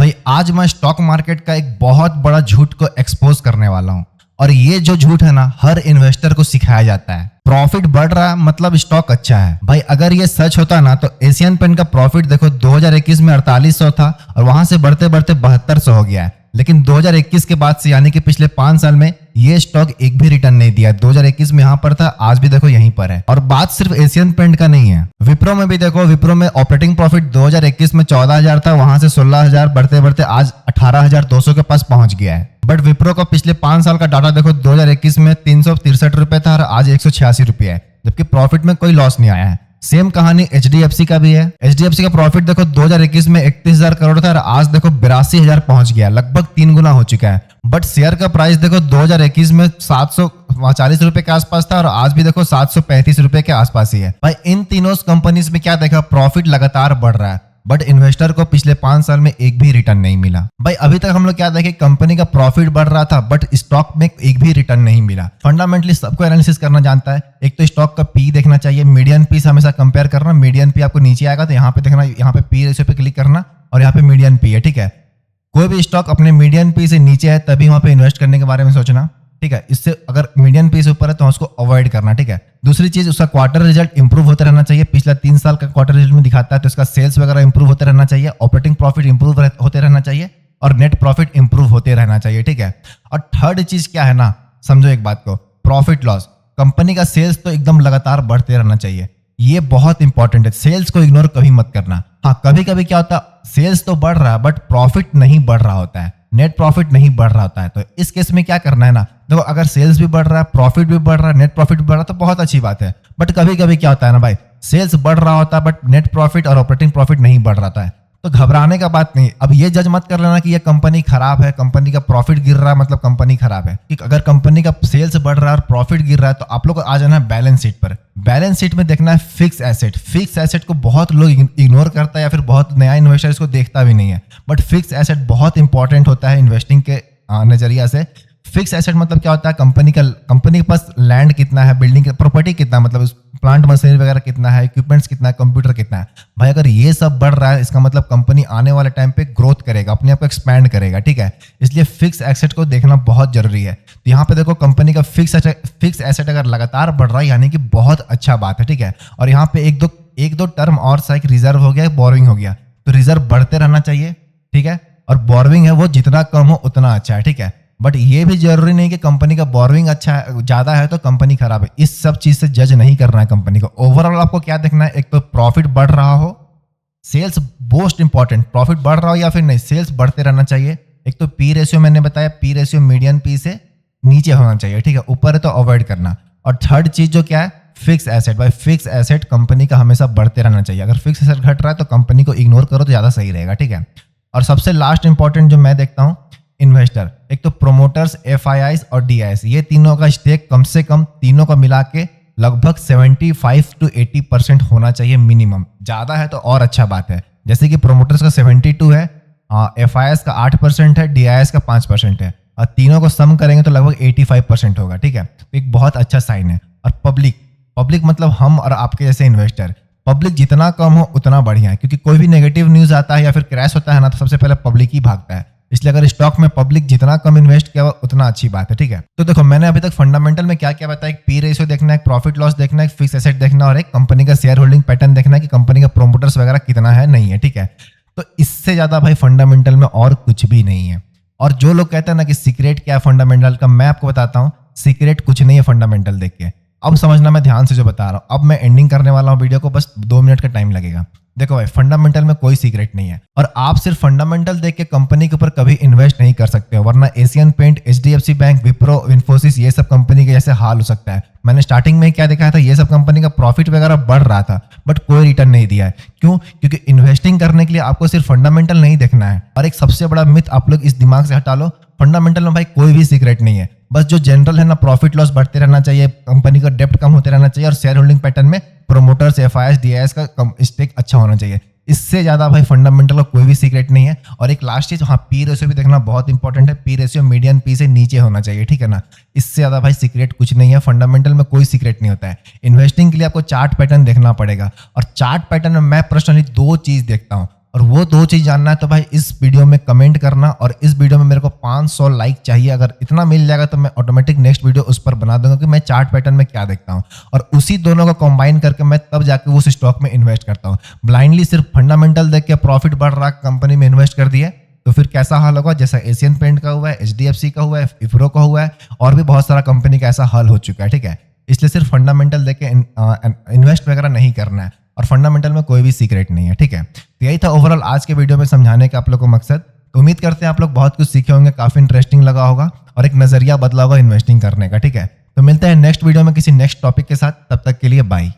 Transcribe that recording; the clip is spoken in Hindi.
भाई आज मैं स्टॉक मार्केट का एक बहुत बड़ा झूठ को एक्सपोज करने वाला हूं और ये जो झूठ है ना हर इन्वेस्टर को सिखाया जाता है। प्रॉफिट बढ़ रहा है मतलब स्टॉक अच्छा है। भाई अगर ये सच होता ना तो एशियन पेंट का प्रॉफिट देखो 2021 में 4800 था और वहां से बढ़ते बढ़ते 7200 हो गया है। लेकिन 2021 के बाद से यानी कि पिछले 5 साल में ये स्टॉक एक भी रिटर्न नहीं दिया। 2021 में यहाँ पर था, आज भी देखो यहीं पर है। और बात सिर्फ एशियन पेंट का नहीं है, विप्रो में भी देखो। विप्रो में ऑपरेटिंग प्रॉफिट 2021 में 14,000 था, वहां से 16,000 बढ़ते बढ़ते आज 18,200 के पास पहुंच गया है। बट विप्रो का पिछले 5 साल का डाटा देखो, 2021 में 363 रुपए था और आज 186 रुपए है, जबकि प्रॉफिट में कोई लॉस नहीं आया है। सेम कहानी एचडीएफसी का भी है। एचडीएफसी का प्रॉफिट देखो 2021 में 31,000 करोड़ था और आज देखो 82,000 पहुंच गया, लगभग 3 गुना हो चुका है। बट शेयर का प्राइस देखो 2021 में 740 रुपए के आसपास था और आज भी देखो 735 रुपए के आसपास ही है। भाई इन तीनों कंपनीज में क्या देखा, प्रॉफिट लगातार बढ़ रहा है बट इन्वेस्टर को पिछले 5 साल में एक भी रिटर्न नहीं मिला। भाई अभी तक हम लोग क्या देखे, कंपनी का प्रॉफिट बढ़ रहा था बट स्टॉक में एक भी रिटर्न नहीं मिला। फंडामेंटली सबको एनालिसिस करना जानता है। एक तो स्टॉक का पी देखना चाहिए, मीडियन पी से हमेशा कंपेयर करना। मीडियन पी आपको नीचे आएगा तो यहाँ पे देखना, यहाँ पे पी रेशियो पे क्लिक करना और यहाँ पे मीडियन पी है, ठीक है। कोई भी स्टॉक अपने मीडियन पी से नीचे है तभी वहां पे इन्वेस्ट करने के बारे में सोचना, ठीक है। इससे अगर मीडियन पी से ऊपर है तो उसको अवॉइड करना, ठीक है। दूसरी चीज, उसका क्वार्टर रिजल्ट इंप्रूव होते रहना चाहिए। पिछला 3 साल का क्वार्टर रिजल्ट में दिखाता है तो उसका सेल्स वगैरह इंप्रूव होते रहना चाहिए, ऑपरेटिंग प्रॉफिट इंप्रूव होते रहना चाहिए और नेट प्रॉफिट इंप्रूव होते रहना चाहिए, ठीक है। और थर्ड चीज क्या है ना, समझो एक बात को, प्रॉफिट लॉस। कंपनी का सेल्स तो एकदम लगातार बढ़ते रहना चाहिए, ये बहुत इंपॉर्टेंट है। सेल्स को इग्नोर कभी मत करना। हाँ, कभी कभी क्या होता है, सेल्स तो बढ़ रहा है बट प्रॉफिट नहीं बढ़ रहा होता है, नेट प्रॉफिट नहीं बढ़ रहा होता है। तो इस केस में क्या करना है ना, देखो अगर सेल्स भी बढ़ रहा है, प्रॉफिट भी बढ़ रहा है, नेट प्रॉफिट भी बढ़ रहा है तो बहुत अच्छी बात है। बट कभी कभी क्या होता है ना भाई, सेल्स बढ़ रहा होता है बट नेट प्रॉफिट और ऑपरेटिंग प्रॉफिट नहीं बढ़ रहा होता है, तो घबराने का बात नहीं। अब ये जज मत कर लेना कि ये कंपनी खराब है, कंपनी का प्रॉफिट गिर रहा है मतलब कंपनी खराब है। कि अगर कंपनी का सेल्स बढ़ रहा है और प्रॉफिट गिर रहा है तो आप लोग को आ जाना है बैलेंस शीट पर। बैलेंस शीट में देखना है फिक्स एसेट। फिक्स एसेट को बहुत लोग इग्नोर करता है या फिर बहुत नया इन्वेस्टर इसको देखता भी नहीं है, बट फिक्स एसेट बहुत इंपॉर्टेंट होता है इन्वेस्टिंग के नजरिया से। फिक्स एसेट मतलब क्या होता है, कंपनी के पास लैंड कितना है, बिल्डिंग प्रॉपर्टी कितना, मतलब प्लांट मशीनरी वगैरह कितना है, इक्विपमेंट्स कितना है, कंप्यूटर कितना है। भाई अगर ये सब बढ़ रहा है इसका मतलब कंपनी आने वाले टाइम पे ग्रोथ करेगा, अपने आप को एक्सपैंड करेगा, ठीक है। इसलिए फिक्स एसेट को देखना बहुत जरूरी है। तो यहाँ पे देखो कंपनी का फिक्स एसेट अगर लगातार बढ़ रहा है यानी कि बहुत अच्छा बात है, ठीक है। और यहाँ पे एक दो टर्म और सा, एक रिजर्व हो गया, बोरोइंग हो गया, तो रिजर्व बढ़ते रहना चाहिए, ठीक है। और बोरोइंग है वो जितना कम हो उतना अच्छा है, ठीक है। बट ये भी जरूरी नहीं कि कंपनी का बोरोइंग अच्छा है, ज्यादा है तो कंपनी खराब है। इस सब चीज से जज नहीं करना है कंपनी को। ओवरऑल आपको क्या देखना है, एक तो प्रॉफिट बढ़ रहा हो, सेल्स मोस्ट इंपॉर्टेंट, प्रॉफिट बढ़ रहा हो या फिर नहीं, सेल्स बढ़ते रहना चाहिए। एक तो पी रेशियो मैंने बताया, पी रेशियो मीडियन पी से नीचे होना चाहिए, ठीक है। ऊपर है तो अवॉइड करना। और थर्ड चीज जो क्या है, फिक्स एसेट। भाई फिक्स एसेट कंपनी का हमेशा बढ़ते रहना चाहिए। अगर फिक्स एसेट घट रहा है तो कंपनी को इग्नोर करो तो ज्यादा सही रहेगा, ठीक है। और सबसे लास्ट इंपॉर्टेंट जो मैं देखता हूं, इन्वेस्टर, एक तो प्रोमोटर्स, एफआईआईस और डीआईएस, ये तीनों का स्टेक कम से कम तीनों का मिला के लगभग 75 to 80% होना चाहिए मिनिमम। ज्यादा है तो और अच्छा बात है। जैसे कि प्रोमोटर्स का 72 है, एफआईआईस का 8% है, डीआईएस का 5% है और तीनों को सम करेंगे तो लगभग 85% होगा, ठीक है। तो एक बहुत अच्छा साइन है। और पब्लिक मतलब हम और आपके जैसे इन्वेस्टर, पब्लिक जितना कम हो उतना बढ़िया है, क्योंकि कोई भी नेगेटिव न्यूज आता है या फिर क्रैश होता है ना तो सबसे पहले पब्लिक ही भागता है। इसलिए अगर स्टॉक में पब्लिक जितना कम इन्वेस्ट किया उतना अच्छी बात है, ठीक है। तो देखो मैंने अभी तक फंडामेंटल में क्या क्या बताया, एक पी रेशियो देखना है, एक प्रॉफिट लॉस देखना है, एक फिक्स एसेट देखना और एक कंपनी का शेयर होल्डिंग पैटर्न देखना है कि कंपनी का प्रोमोटर्स वगैरह कितना है, नहीं है, ठीक है। तो इससे ज्यादा भाई फंडामेंटल में और कुछ भी नहीं है। और जो लोग कहते हैं ना कि सीक्रेट क्या है फंडामेंटल का, मैं आपको बताता हूँ सीक्रेट कुछ नहीं है फंडामेंटल देख के। अब समझना मैं ध्यान से जो बता रहा हूँ। अब मैं एंडिंग करने वाला हूँ वीडियो को, बस 2 मिनट का टाइम लगेगा। देखो भाई फंडामेंटल में कोई सीक्रेट नहीं है और आप सिर्फ फंडामेंटल देख के कंपनी के ऊपर कभी इन्वेस्ट नहीं कर सकते हो, वरना Asian paint, HDFC bank, Wipro, Infosys, ये सब कंपनी के जैसे हाल हो सकता है। मैंने स्टार्टिंग में क्या दिखाया था, ये सब कंपनी का प्रॉफिट वगैरह बढ़ रहा था बट कोई रिटर्न नहीं दिया है। क्यों? क्योंकि इन्वेस्टिंग करने के लिए आपको सिर्फ फंडामेंटल नहीं देखना है। और एक सबसे बड़ा मिथ आप लोग इस दिमाग से हटा लो, फंडामेंटल में भाई कोई भी सीक्रेट नहीं है। बस जो जनरल है ना, प्रॉफिट लॉस बढ़ते रहना चाहिए, कंपनी का डेप्ट कम होते रहना चाहिए और शेयर होल्डिंग पैटर्न में प्रोमोटर्स, एफआईआईस, डीआईएस का स्टेक अच्छा होना चाहिए। इससे ज्यादा भाई फंडामेंटल का कोई भी सीक्रेट नहीं है। और एक लास्ट चीज, हाँ, पी रेशियो भी देखना बहुत इंपॉर्टेंट है। पी रेशियो मीडियन पी से नीचे होना चाहिए, ठीक है ना। इससे ज्यादा भाई सीक्रेट कुछ नहीं है, फंडामेंटल में कोई सीक्रेट नहीं होता है। इन्वेस्टिंग के लिए आपको चार्ट पैटर्न देखना पड़ेगा और चार्ट पैटर्न में मैं पर्सनली 2 चीज देखता हूँ। और वो दो चीज जानना है तो भाई इस वीडियो में कमेंट करना, और इस वीडियो में मेरे को 500 लाइक चाहिए। अगर इतना मिल जाएगा तो मैं ऑटोमेटिक नेक्स्ट वीडियो उस पर बना दूंगा कि मैं चार्ट पैटर्न में क्या देखता हूँ, और उसी दोनों को कंबाइन करके मैं तब जाके उस स्टॉक में इन्वेस्ट करता हूँ। ब्लाइंडली सिर्फ फंडामेंटल देख के प्रॉफिट बढ़ रहा कंपनी में इन्वेस्ट कर दिए तो फिर कैसा हाल होगा, जैसा एशियन पेंट का हुआ है, एचडीएफसी का हुआ है, इफ्रो का हुआ है, और भी बहुत सारा कंपनी का ऐसा हाल हो चुका है। ठीक है, इसलिए सिर्फ फंडामेंटल देख के इन्वेस्ट वगैरह नहीं करना है, और फंडामेंटल में कोई भी सीक्रेट नहीं है। ठीक है, तो यही था ओवरऑल आज के वीडियो में समझाने का आप लोग को मकसद। तो उम्मीद करते हैं आप लोग बहुत कुछ सीखे होंगे, काफी इंटरेस्टिंग लगा होगा और एक नजरिया बदला होगा इन्वेस्टिंग करने का। ठीक है, तो मिलते हैं नेक्स्ट वीडियो में किसी नेक्स्ट टॉपिक के साथ, तब तक के लिए बाय।